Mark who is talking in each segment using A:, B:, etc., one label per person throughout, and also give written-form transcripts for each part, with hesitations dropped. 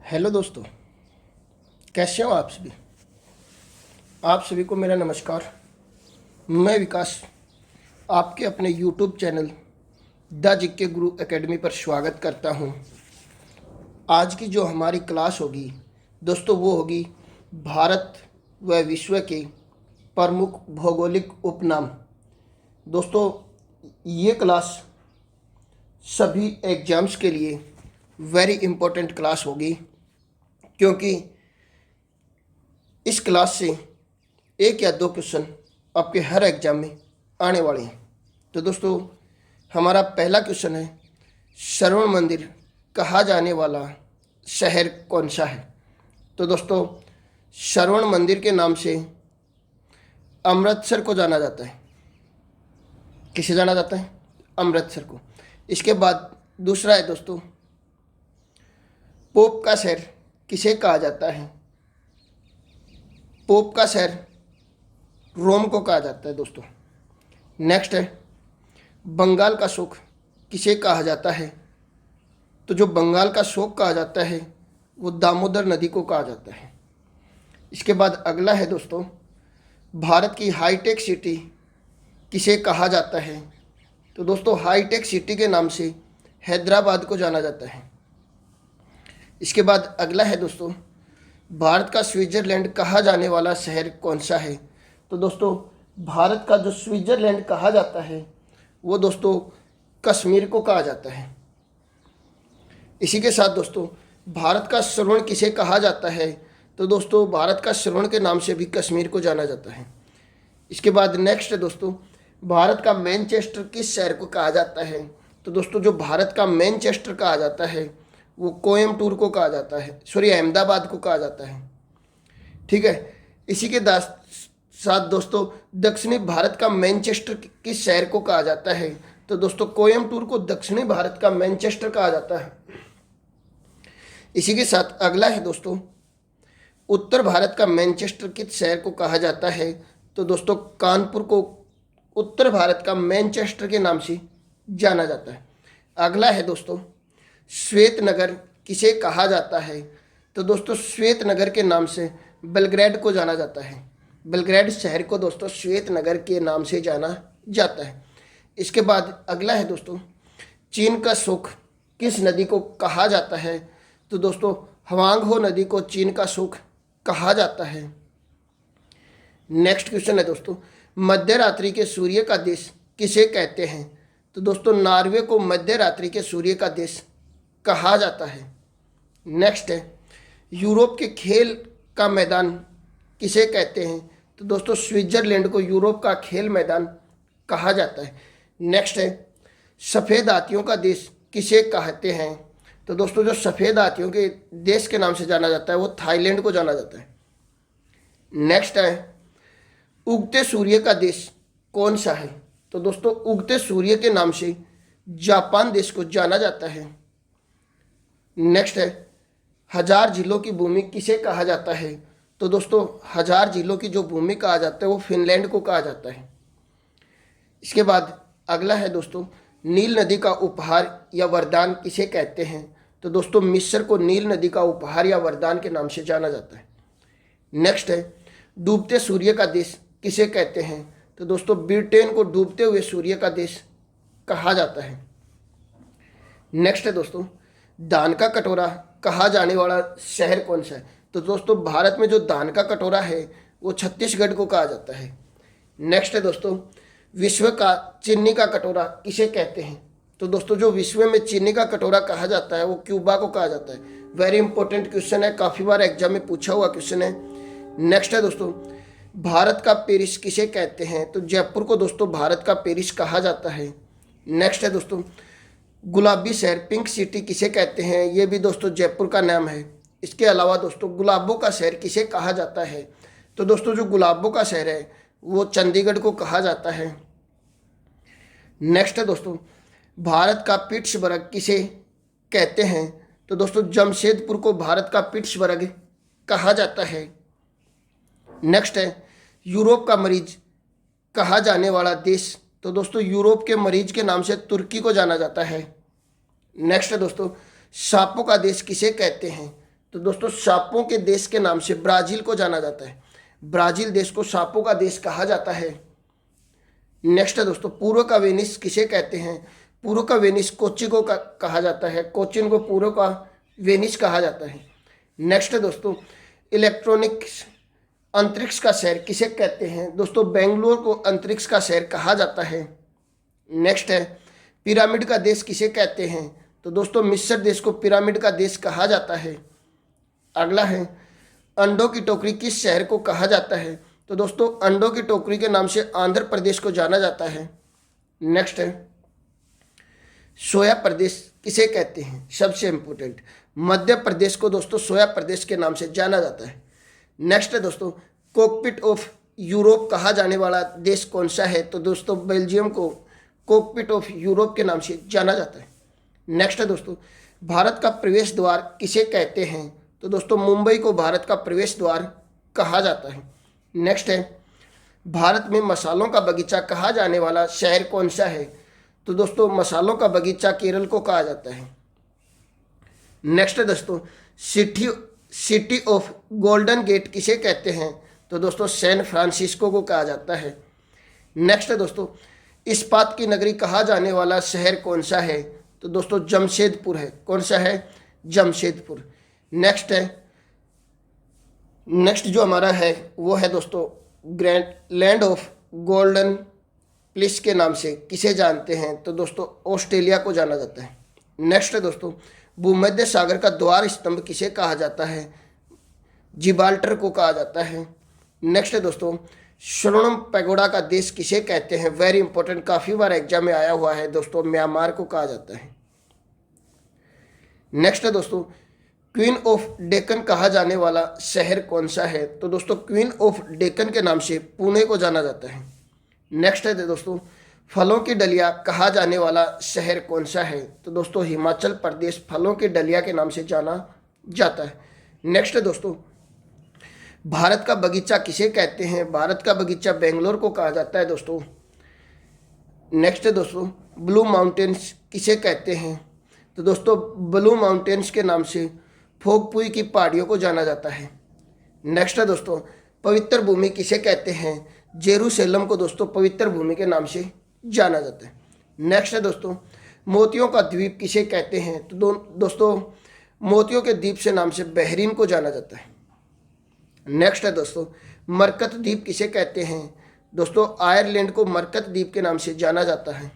A: Hello दोस्तों, कैसे हो आप सभी। आप सभी को मेरा नमस्कार। मैं विकास आपके अपने YouTube channel the GK Guru academy पर स्वागत करता हूं। आज की जो हमारी क्लास होगी दोस्तों, वो होगी भारत व विश्व के प्रमुख भौगोलिक उपनाम। दोस्तों, ये क्लास सभी एग्ज़ाम्स के लिए वेरी इम्पोर्टेंट क्लास होगी, क्योंकि इस क्लास से एक या दो क्वेश्चन आपके हर एग्जाम में आने वाले हैं। तो दोस्तों, हमारा पहला क्वेश्चन है, श्रवण मंदिर कहा जाने वाला शहर कौन सा है। तो दोस्तों, श्रवण मंदिर के नाम से अमृतसर को जाना जाता है। किसे जाना जाता है? अमृतसर को। इसके बाद दूसरा है दोस्तों, पोप का शहर किसे कहा जाता है। पोप का शहर रोम को कहा जाता है दोस्तों। नेक्स्ट है, बंगाल का शोक किसे कहा जाता है। तो जो बंगाल का शोक कहा जाता है वो दामोदर नदी को कहा जाता है। इसके बाद अगला है दोस्तों, भारत की हाईटेक सिटी किसे कहा जाता है। तो दोस्तों, हाईटेक सिटी के नाम से हैदराबाद को जाना जाता है। इसके बाद अगला है दोस्तों, भारत का स्विट्ज़रलैंड कहा जाने वाला शहर कौन सा है। तो दोस्तों, भारत का जो स्विट्ज़रलैंड कहा जाता है वो दोस्तों कश्मीर को कहा जाता है। इसी के साथ दोस्तों, भारत का श्रवण किसे कहा जाता है। तो दोस्तों, भारत का श्रवण के नाम से भी कश्मीर को जाना जाता है। इसके बाद नेक्स्ट है दोस्तों, भारत का मैनचेस्टर किस शहर को कहा जाता है। तो दोस्तों, जो भारत का मैनचेस्टर कहा जाता है वो कोयम्बटूर को कहा जाता है, अहमदाबाद को कहा जाता है। ठीक है। इसी के साथ दोस्तों, दक्षिणी भारत का मैनचेस्टर किस शहर को कहा जाता है। तो दोस्तों, कोयम्बटूर को दक्षिणी भारत का मैनचेस्टर कहा जाता है। इसी के साथ अगला है दोस्तों, उत्तर भारत का मैनचेस्टर किस शहर को कहा जाता है। तो दोस्तों, कानपुर को उत्तर भारत का मैनचेस्टर के नाम से जाना जाता है। अगला है दोस्तों, श्वेत नगर किसे कहा जाता है। तो दोस्तों, श्वेत नगर के नाम से बेलग्रेड को जाना जाता है। बेलग्रेड शहर को दोस्तों श्वेत नगर के नाम से जाना जाता है। इसके बाद अगला है दोस्तों, चीन का शोक किस नदी को कहा जाता है। तो दोस्तों, हवांगहो नदी को चीन का शोक कहा जाता है। नेक्स्ट क्वेश्चन है दोस्तों, मध्य रात्रि के सूर्य का देश किसे कहते हैं। तो दोस्तों, नॉर्वे को मध्य रात्रि के सूर्य का देश कहा जाता है। नेक्स्ट है, यूरोप के खेल का मैदान किसे कहते हैं। तो दोस्तों, स्विट्जरलैंड को यूरोप का खेल मैदान कहा जाता है। नेक्स्ट है, सफ़ेद हाथियों का देश किसे कहते हैं। तो दोस्तों, जो सफ़ेद हाथियों के देश के नाम से जाना जाता है वो थाईलैंड को जाना जाता है। नेक्स्ट है, उगते सूर्य का देश कौन सा है। तो दोस्तों, उगते सूर्य के नाम से जापान देश को जाना जाता है। नेक्स्ट है, हजार झीलों की भूमि किसे कहा जाता है। तो दोस्तों, हजार झीलों की जो भूमि कहा जाता है वो फिनलैंड को कहा जाता है। इसके बाद अगला है दोस्तों, नील नदी का उपहार या वरदान किसे कहते हैं। तो दोस्तों, मिस्र को नील नदी का उपहार या वरदान के नाम से जाना जाता है। नेक्स्ट है, डूबते सूर्य का देश किसे कहते हैं। तो दोस्तों, ब्रिटेन को डूबते हुए सूर्य का देश कहा जाता है। नेक्स्ट है दोस्तों, दान का कटोरा कहा जाने वाला शहर कौन सा है। तो दोस्तों, भारत में जो दान का कटोरा है वो छत्तीसगढ़ को कहा जाता है। नेक्स्ट है दोस्तों, विश्व का चीनी का कटोरा किसे कहते हैं। तो दोस्तों, जो विश्व में चीनी का कटोरा कहा जाता है वो क्यूबा को कहा जाता है। वेरी इंपॉर्टेंट क्वेश्चन है, काफ़ी बार एग्जाम में पूछा हुआ क्वेश्चन है। नेक्स्ट है दोस्तों, भारत का पेरिस किसे कहते हैं। तो जयपुर को दोस्तों भारत का पेरिस कहा जाता है। नेक्स्ट है दोस्तों, गुलाबी शहर पिंक सिटी किसे कहते हैं। ये भी दोस्तों जयपुर का नाम है। इसके अलावा दोस्तों, गुलाबों का शहर किसे कहा जाता है। तो दोस्तों, जो गुलाबों का शहर है वो चंडीगढ़ को कहा जाता है। नेक्स्ट है दोस्तों, भारत का पिट्सबर्ग किसे कहते हैं। तो दोस्तों, जमशेदपुर को भारत का पिट्सबर्ग कहा जाता है। नेक्स्ट है, यूरोप का मरीज कहा जाने वाला देश। तो दोस्तों, यूरोप के मरीज के नाम से तुर्की को जाना जाता है। नेक्स्ट है दोस्तों, सांपों का देश किसे कहते हैं। तो तो दोस्तों सांपों के देश के नाम से ब्राज़ील को जाना जाता है। ब्राज़ील देश को सांपों का देश कहा जाता है। नेक्स्ट है दोस्तों, पूर्व का वेनिस किसे कहते हैं? पूर्व का वेनिस कोच्चि को कहा जाता है। कोच्चिन को पूर्व का वेनिस कहा जाता है। नेक्स्ट है दोस्तों, इलेक्ट्रॉनिक्स अंतरिक्ष का शहर किसे कहते हैं? दोस्तों बेंगलोर को अंतरिक्ष का शहर कहा जाता है। नेक्स्ट है, पिरामिड का देश किसे कहते हैं? तो दोस्तों मिस्र देश को पिरामिड का देश कहा जाता है। अगला है, अंडों की टोकरी किस शहर को कहा जाता है? तो दोस्तों अंडों की टोकरी के नाम से आंध्र प्रदेश को जाना जाता है। नेक्स्ट है, सोया प्रदेश किसे कहते हैं? सबसे इंपॉर्टेंट, मध्य प्रदेश को दोस्तों सोया प्रदेश के नाम से जाना जाता है। नेक्स्ट है दोस्तों, कॉकपिट ऑफ यूरोप कहा जाने वाला देश कौन सा है? तो दोस्तों बेल्जियम को कॉकपिट ऑफ यूरोप के नाम से जाना जाता है। नेक्स्ट है दोस्तों, भारत का प्रवेश द्वार किसे कहते हैं? तो दोस्तों मुंबई को भारत का प्रवेश द्वार कहा जाता है। नेक्स्ट है, भारत में मसालों का बगीचा कहा जाने वाला शहर कौन सा है? तो दोस्तों मसालों का बगीचा केरल को कहा जाता है। नेक्स्ट है दोस्तों, सिटी ऑफ गोल्डन गेट किसे कहते हैं? तो दोस्तों सैन फ्रांसिस्को को कहा जाता है। नेक्स्ट है दोस्तों, इस्पात की नगरी कहा जाने वाला शहर कौन सा है? तो दोस्तों जमशेदपुर है। कौन सा है? जमशेदपुर। नेक्स्ट है, नेक्स्ट जो हमारा है वो है दोस्तों grand land of golden police के नाम से किसे जानते हैं? तो दोस्तों ऑस्ट्रेलिया को जाना जाता है। नेक्स्ट है दोस्तों, भूमध्य सागर का द्वार स्तंभ किसे कहा जाता है? जिब्राल्टर को कहा जाता है। नेक्स्ट है दोस्तों, स्वर्णम पैगोडा का देश किसे कहते हैं? वेरी इंपॉर्टेंट, काफ़ी बार एग्जाम में आया हुआ है दोस्तों, म्यांमार को कहा जाता है। नेक्स्ट है दोस्तों, क्वीन ऑफ डेक्कन कहा जाने वाला शहर कौन सा है? तो दोस्तों क्वीन ऑफ डेक्कन के नाम से पुणे को जाना जाता है। नेक्स्ट है दोस्तों, फलों की डलिया कहा जाने वाला शहर कौन सा है? तो दोस्तों हिमाचल प्रदेश फलों की डलिया के नाम से जाना जाता है। नेक्स्ट है दोस्तों, भारत का बगीचा किसे कहते हैं? भारत का बगीचा बेंगलोर को कहा जाता है दोस्तों। नेक्स्ट है दोस्तों, ब्लू माउंटेन्स किसे कहते हैं? तो दोस्तों ब्लू माउंटेन्स के नाम से फोगपुई की पहाड़ियों को जाना जाता है। नेक्स्ट है दोस्तों, पवित्र भूमि किसे कहते हैं? जेरूशलेम को दोस्तों पवित्र भूमि के नाम से जाना जाता है। नेक्स्ट है दोस्तों, मोतियों का द्वीप किसे कहते हैं? तो दोस्तों मोतियों के द्वीप से नाम से बहरीन को जाना जाता है। नेक्स्ट है दोस्तों, मरकत द्वीप किसे कहते हैं? दोस्तों आयरलैंड को मरकत द्वीप के नाम से जाना जाता है।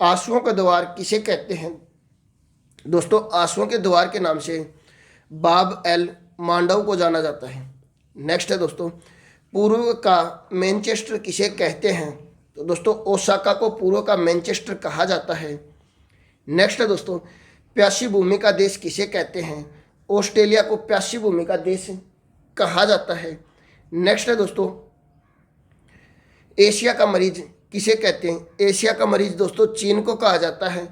A: आंसुओं का द्वार किसे कहते हैं? दोस्तों आंसुओं के द्वार के नाम से बाब एल मांडव को जाना जाता है। नेक्स्ट है दोस्तों, पूर्व का मैनचेस्टर किसे कहते हैं? तो दोस्तों ओसाका को पूर्व का मैनचेस्टर कहा जाता है। नेक्स्ट है दोस्तों, प्यासी भूमि का देश किसे कहते हैं? ऑस्ट्रेलिया को प्यासी भूमि का देश कहा जाता है। नेक्स्ट है दोस्तों, एशिया का मरीज किसे कहते हैं? एशिया का मरीज दोस्तों चीन को कहा जाता है।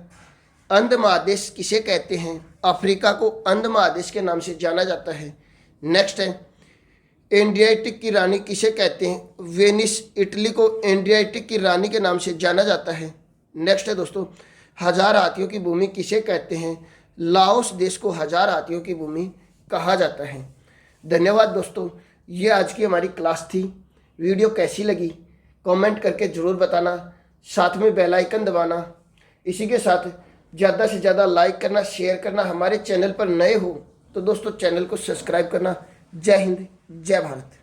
A: अंध महादेश किसे कहते हैं? अफ्रीका को अंध महादेश के नाम से जाना जाता है। नेक्स्ट है, एड्रियाटिक की रानी किसे कहते हैं? वेनिस इटली को एड्रियाटिक की रानी के नाम से जाना जाता है। नेक्स्ट है दोस्तों, हजार हाथियों की भूमि किसे कहते हैं? लाओस देश को हजार हाथियों की भूमि कहा जाता है। धन्यवाद दोस्तों, ये आज की हमारी क्लास थी। वीडियो कैसी लगी कमेंट करके ज़रूर बताना, साथ में बेल आइकन दबाना। इसी के साथ ज़्यादा से ज़्यादा लाइक करना, शेयर करना। हमारे चैनल पर नए हो तो दोस्तों चैनल को सब्सक्राइब करना। जय हिंद, जय भारत।